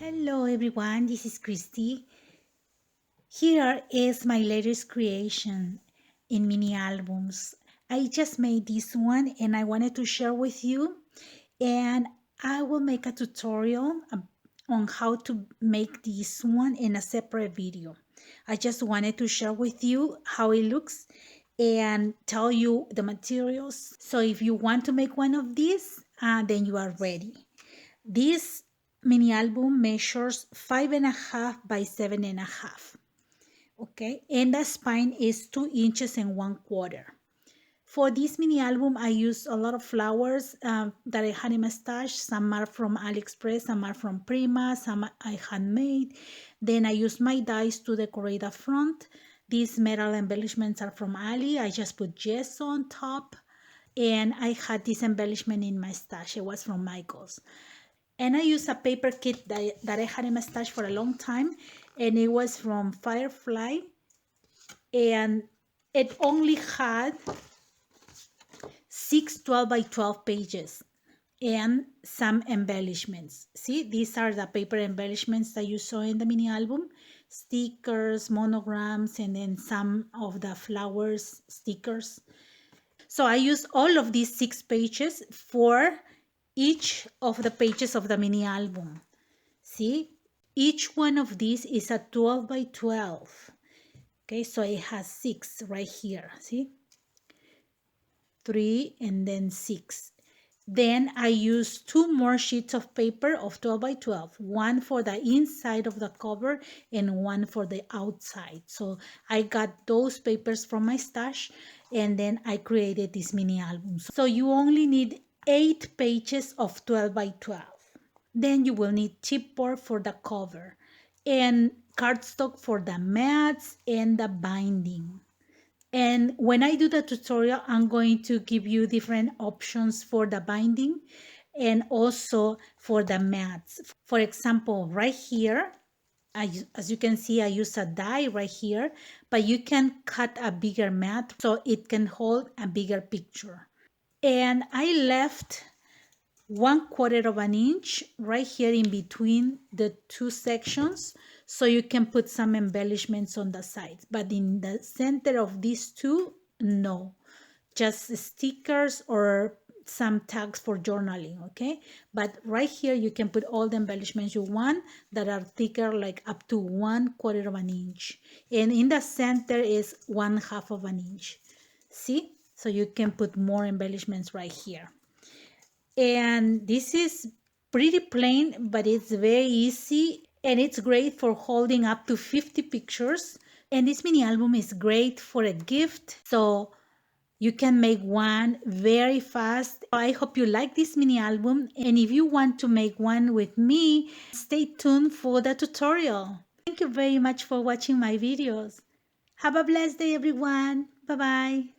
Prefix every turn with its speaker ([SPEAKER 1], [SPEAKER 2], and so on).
[SPEAKER 1] Hello everyone, this is Christy. Here is my latest creation in mini albums. I just made this one and I wanted to share with you, and I will make a tutorial on how to make this one in a separate video. I just wanted to share with you how it looks and tell you the materials. So if you want to make one of these, then you are ready. This mini album measures 5.5 by 7.5. Okay, and the spine is 2 inches and 1/4. For this mini album, I used a lot of flowers that I had in my stash. Some are from AliExpress, some are from Prima, some I handmade. Then I used my dies to decorate the front. These metal embellishments are from Ali. I just put gesso on top. And I had this embellishment in my stash. It was from Michael's. And I used a paper kit that I had in my stash for a long time, and it was from Firefly, and it only had 6 12 by 12 pages and some embellishments. See, these are the paper embellishments that you saw in the mini album: stickers, monograms, and then some of the flowers stickers. So I used all of these 6 pages for each of the pages of the mini album. See, each one of these is a 12 by 12. Okay, so it has 6 right here. See, 3 and then 6. Then I use 2 more sheets of paper of 12 by 12, one for the inside of the cover and one for the outside. So I got those papers from my stash, and then I created this mini album. So you only need 8 pages of 12 by 12. Then you will need chipboard for the cover and cardstock for the mats and the binding. And when I do the tutorial, I'm going to give you different options for the binding and also for the mats. For example, right here, as you can see, I use a die right here, but you can cut a bigger mat so it can hold a bigger picture. And I left 1/4 of an inch right here in between the 2 sections, so you can put some embellishments on the sides, but in the center of these 2, no, just stickers or some tags for journaling. Okay, but right here you can put all the embellishments you want that are thicker, like up to 1/4 of an inch, and in the center is 1/2 of an inch. See, so you can put more embellishments right here. And this is pretty plain, but it's very easy, and it's great for holding up to 50 pictures. And this mini album is great for a gift, so you can make one very fast. I hope you like this mini album, and if you want to make one with me, stay tuned for the tutorial. Thank you very much for watching my videos. Have a blessed day, everyone. Bye bye.